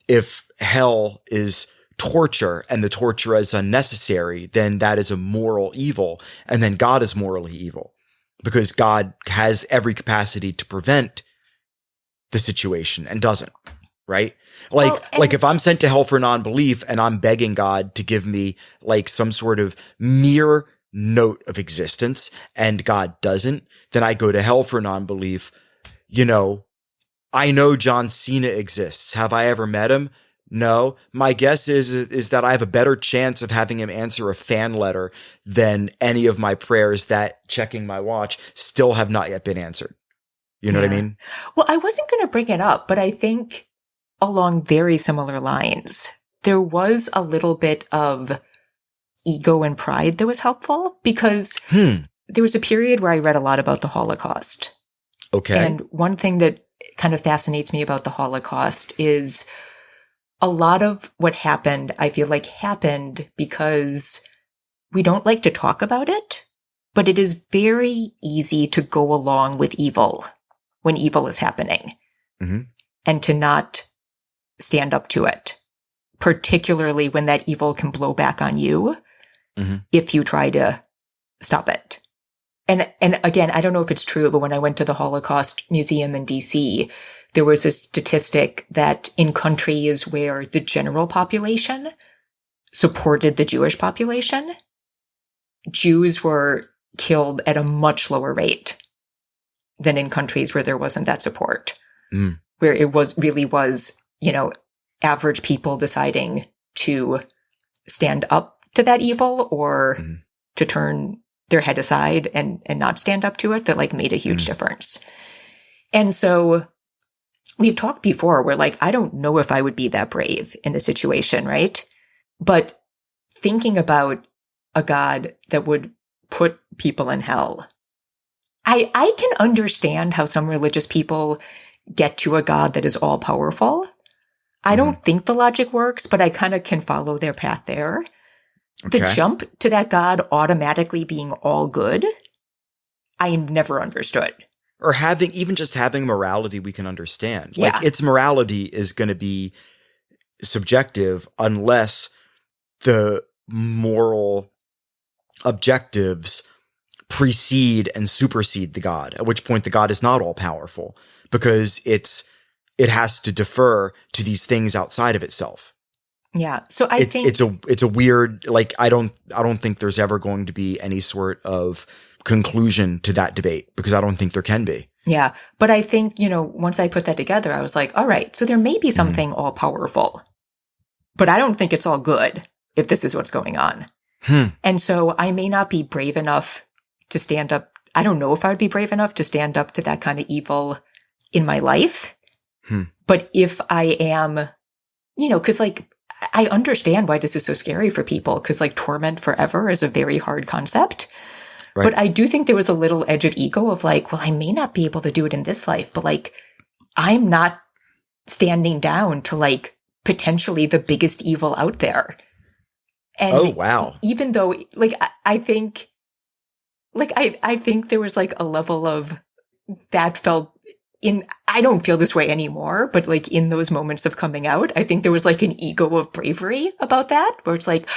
if hell is torture and the torture is unnecessary, then that is a moral evil. And then God is morally evil because God has every capacity to prevent the situation and doesn't, right? Like if I'm sent to hell for non-belief and I'm begging God to give me like some sort of mere note of existence and God doesn't, then I go to hell for non-belief. You know, I know John Cena exists. Have I ever met him? No. My guess is that I have a better chance of having him answer a fan letter than any of my prayers that, checking my watch, still have not yet been answered. You know what I mean? Well, I wasn't going to bring it up, but I think along very similar lines, there was a little bit of ego and pride that was helpful because there was a period where I read a lot about the Holocaust. Okay. And one thing that kind of fascinates me about the Holocaust is a lot of what happened, I feel like happened because we don't like to talk about it, but it is very easy to go along with evil when evil is happening and to not stand up to it, particularly when that evil can blow back on you if you try to stop it. And again, I don't know if it's true, but when I went to the Holocaust Museum in DC, there was a statistic that in countries where the general population supported the Jewish population, Jews were killed at a much lower rate than in countries where there wasn't that support, where it really was, you know, average people deciding to stand up to that evil or to turn their head aside and not stand up to it, that like made a huge difference. And so we've talked before where like, I don't know if I would be that brave in a situation, right? But thinking about a God that would put people in hell, I can understand how some religious people get to a God that is all powerful. I don't think the logic works, but I kind of can follow their path there. Okay. The jump to that God automatically being all good, I never understood. Or even just having morality we can understand. Yeah. Like, its morality is going to be subjective unless the moral objectives precede and supersede the God, at which point the God is not all powerful because it's it has to defer to these things outside of itself. Yeah. So I think it's a weird, like, I don't think there's ever going to be any sort of conclusion to that debate, because I don't think there can be. Yeah. But I think, once I put that together, I was like, all right, so there may be something all powerful, but I don't think it's all good if this is what's going on. And so I may not be brave enough to stand up. I don't know if I would be brave enough to stand up to that kind of evil in my life. But if I am, because like, I understand why this is so scary for people, because like torment forever is a very hard concept. Right. But I do think there was a little edge of ego of like, well, I may not be able to do it in this life, but like, I'm not standing down to like potentially the biggest evil out there. And oh, wow. Even though like, I think there was like a level of that felt I don't feel this way anymore, but like in those moments of coming out, I think there was like an ego of bravery about that, where it's like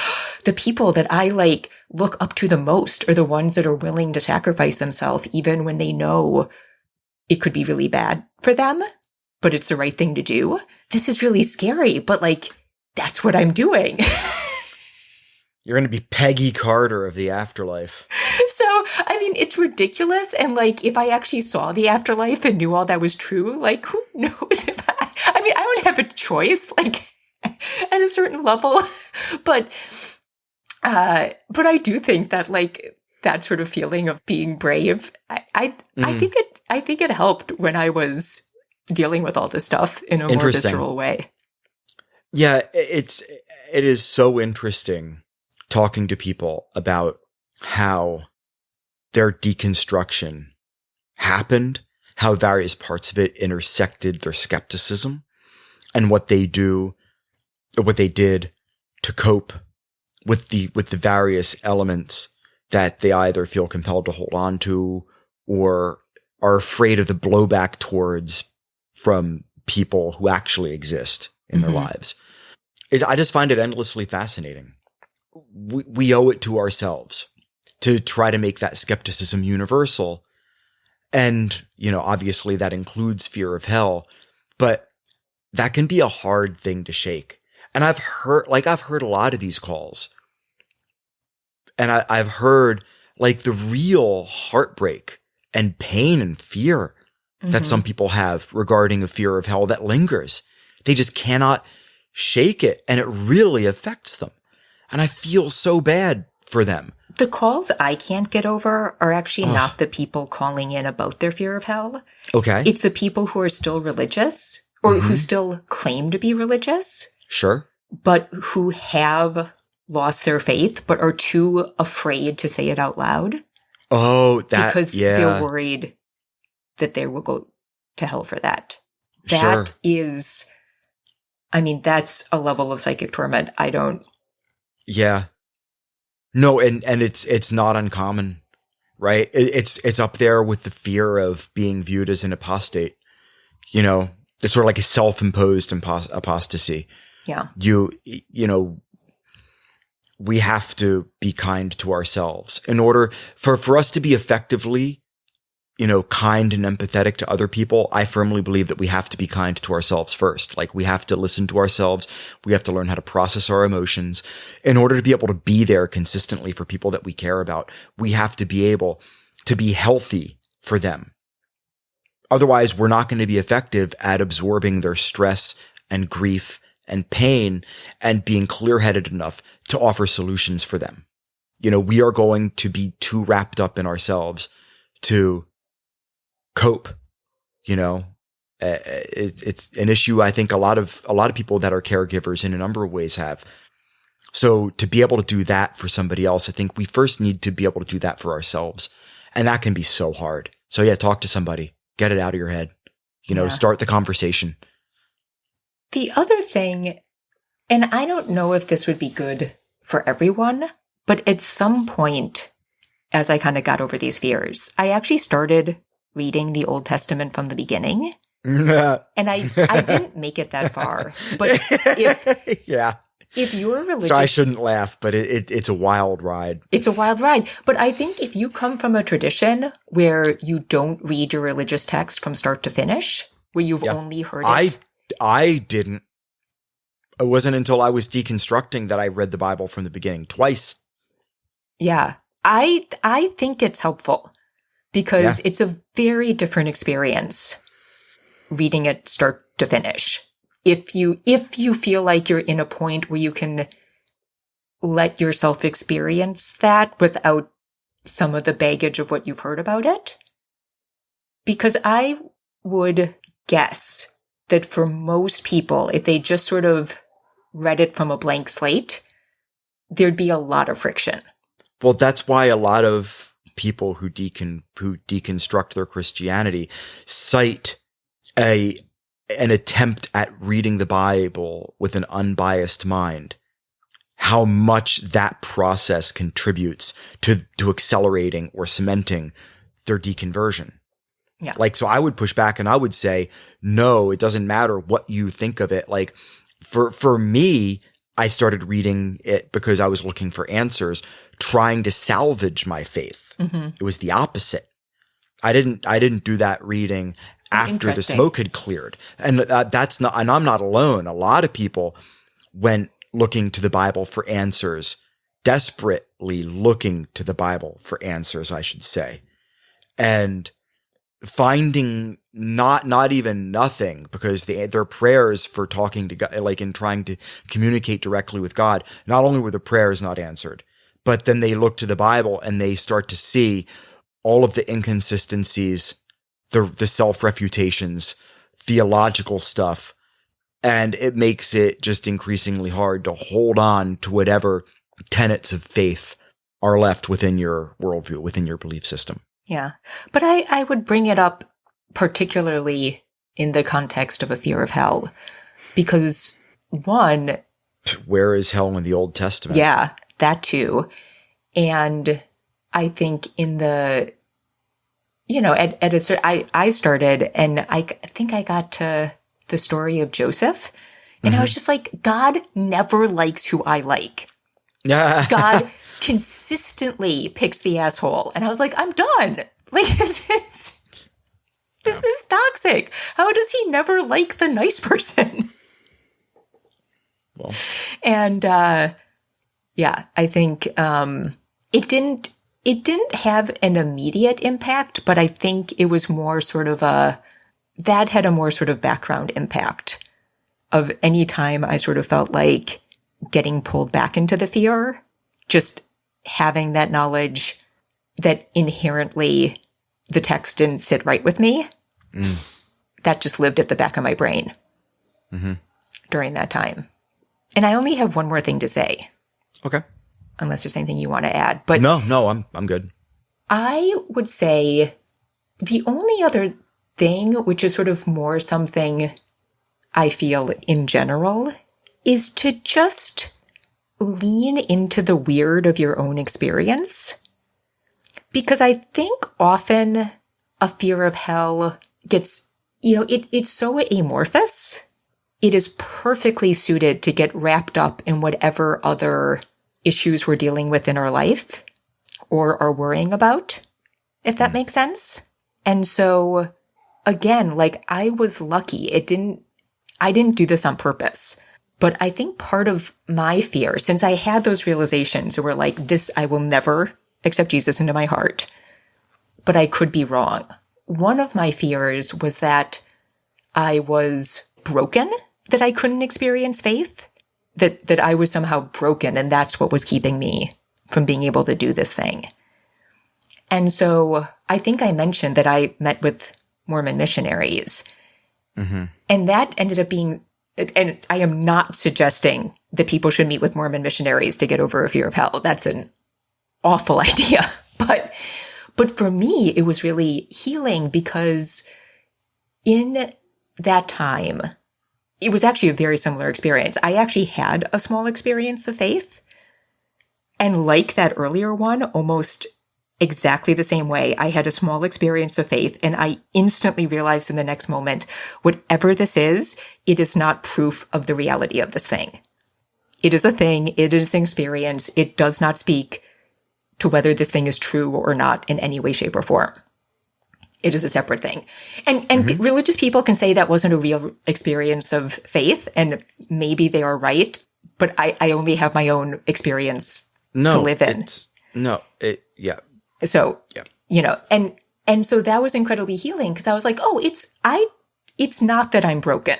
the people that I like look up to the most are the ones that are willing to sacrifice themselves, even when they know it could be really bad for them, but it's the right thing to do. This is really scary, but like, that's what I'm doing. You're going to be Peggy Carter of the afterlife. So, I mean, it's ridiculous. And like, if I actually saw the afterlife and knew all that was true, like, who knows if I mean, I would have a choice, like, at a certain level. But I do think that like, that sort of feeling of being brave, I think it helped when I was dealing with all this stuff in a more visceral way. Yeah, it is so interesting talking to people about how their deconstruction happened, how various parts of it intersected their skepticism, and what they did to cope with the various elements that they either feel compelled to hold on to or are afraid of the blowback towards from people who actually exist in their lives. I just find it endlessly fascinating. We owe it to ourselves to try to make that skepticism universal. And, obviously that includes fear of hell, but that can be a hard thing to shake. And I've heard a lot of these calls, and I've heard like the real heartbreak and pain and fear that some people have regarding a fear of hell that lingers. They just cannot shake it, and it really affects them. And I feel so bad for them. The calls I can't get over are actually not the people calling in about their fear of hell. Okay. It's the people who are still religious or who still claim to be religious. Sure. But who have lost their faith, but are too afraid to say it out loud. Oh, because they're worried that they will go to hell for that. That is, I mean, that's a level of psychic torment I don't. Yeah. No, and it's not uncommon, right? It's up there with the fear of being viewed as an apostate. It's sort of like a self-imposed apostasy. Yeah. We have to be kind to ourselves in order for us to be effectively, kind and empathetic to other people. I firmly believe that we have to be kind to ourselves first. Like, we have to listen to ourselves. We have to learn how to process our emotions in order to be able to be there consistently for people that we care about. We have to be able to be healthy for them. Otherwise, we're not going to be effective at absorbing their stress and grief and pain and being clear-headed enough to offer solutions for them. We are going to be too wrapped up in ourselves to cope. It's an issue I think a lot of people that are caregivers in a number of ways have. So to be able to do that for somebody else, I think we first need to be able to do that for ourselves. And that can be so hard. So yeah, talk to somebody, get it out of your head, start the conversation. The other thing, and I don't know if this would be good for everyone, but at some point, as I kind of got over these fears, I actually started reading the Old Testament from the beginning. And I didn't make it that far. But if you're religious... So I shouldn't laugh, but it's a wild ride. It's a wild ride. But I think if you come from a tradition where you don't read your religious text from start to finish, where you've Yeah. only heard it? I didn't. It wasn't until I was deconstructing that I read the Bible from the beginning twice. Yeah. I think it's helpful because it's a very different experience reading it start to finish. If you feel like you're in a point where you can let yourself experience that without some of the baggage of what you've heard about it. Because I would guess that for most people, if they just sort of read it from a blank slate, there'd be a lot of friction. Well, that's why a lot of people who deconstruct their Christianity cite an attempt at reading the Bible with an unbiased mind. How much that process contributes to accelerating or cementing their deconversion. Yeah. Like, so I would push back and I would say, no, it doesn't matter what you think of it. Like, for me, I started reading it because I was looking for answers, trying to salvage my faith. Mm-hmm. It was the opposite. I didn't do that reading after the smoke had cleared. And and I'm not alone. A lot of people went looking to the Bible for answers, desperately looking to the Bible for answers, I should say. And finding not even nothing, because their prayers for talking to God, like in trying to communicate directly with God, not only were the prayers not answered, but then they look to the Bible and they start to see all of the inconsistencies, the self-refutations, theological stuff, and it makes it just increasingly hard to hold on to whatever tenets of faith are left within your worldview, within your belief system. Yeah. But I would bring it up particularly in the context of a fear of hell, because one... Where is hell in the Old Testament? Yeah, that too. And I think in the, at a certain, I started and I think I got to the story of Joseph and I was just like, God never likes who I like. God consistently picks the asshole. And I was like, I'm done. Like, this is toxic. How does he never like the nice person? Well, and, I think, it didn't have an immediate impact, but I think it was more sort of that had a more sort of background impact of any time I sort of felt like getting pulled back into the fear, just having that knowledge that inherently the text didn't sit right with me. That just lived at the back of my brain during that time. And I only have one more thing to say. Okay. Unless there's anything you want to add. But no, I'm good. I would say the only other thing, which is sort of more something I feel in general, is to just lean into the weird of your own experience. Because I think often a fear of hell gets, it's so amorphous. It is perfectly suited to get wrapped up in whatever other issues we're dealing with in our life or are worrying about, if that makes sense. And so, again, like I was lucky. I didn't do this on purpose. But I think part of my fear, since I had those realizations where like this, I will never accept Jesus into my heart, but I could be wrong. One of my fears was that I was broken, that I couldn't experience faith, that I was somehow broken, and that's what was keeping me from being able to do this thing. And so I think I mentioned that I met with Mormon missionaries. And that ended up being, and I am not suggesting that people should meet with Mormon missionaries to get over a fear of hell. That's an awful idea. But for me, it was really healing because in that time, it was actually a very similar experience. I actually had a small experience of faith. And like that earlier one, almost exactly the same way, I had a small experience of faith and I instantly realized in the next moment, whatever this is, it is not proof of the reality of this thing. It is a thing. It is an experience. It does not speak to whether this thing is true or not in any way, shape, or form. it is a separate thing. And religious people can say that wasn't a real experience of faith, and maybe they are right, but I only have my own experience to live in. So, you know, and so that was incredibly healing because I was like, oh, it's not that I'm broken.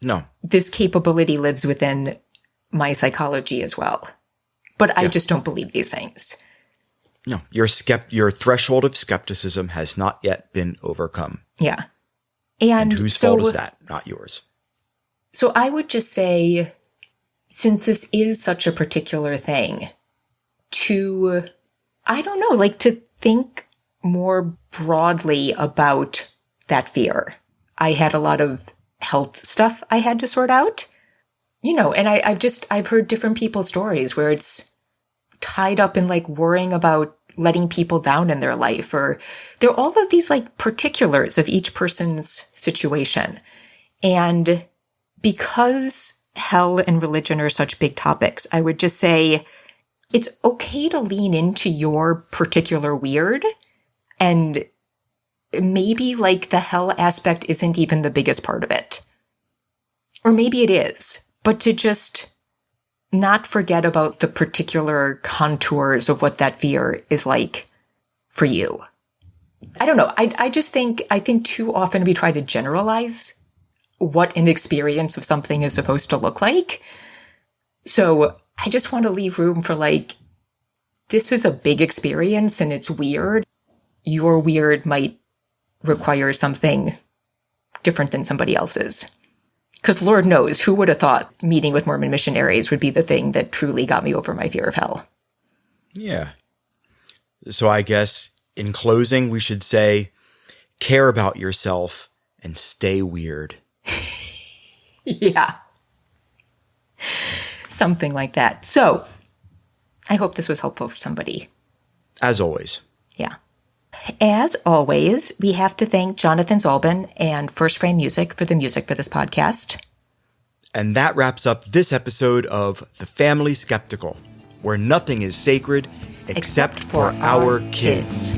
No. This capability lives within my psychology as well. But I just don't believe these things. No, your threshold of skepticism has not yet been overcome. Yeah. And whose fault is that? Not yours. So I would just say, since this is such a particular thing, to think more broadly about that fear. I had a lot of health stuff I had to sort out, you know, and I've heard different people's stories where it's tied up in like worrying about letting people down in their life, or there are all of these like particulars of each person's situation. And because hell and religion are such big topics, I would just say it's okay to lean into your particular weird, and maybe like the hell aspect isn't even the biggest part of it. Or maybe it is, but to just not forget about the particular contours of what that fear is like for you. I don't know. I think too often we try to generalize what an experience of something is supposed to look like. So I just want to leave room for like, this is a big experience and it's weird. Your weird might require something different than somebody else's. Because Lord knows, who would have thought meeting with Mormon missionaries would be the thing that truly got me over my fear of hell? Yeah. So I guess in closing, we should say, care about yourself and stay weird. Yeah. Something like that. So I hope this was helpful for somebody. As always. Yeah. As always, we have to thank Jonathan Zalbin and First Frame Music for the music for this podcast. And that wraps up this episode of The Family Skeptical, where nothing is sacred except for our kids.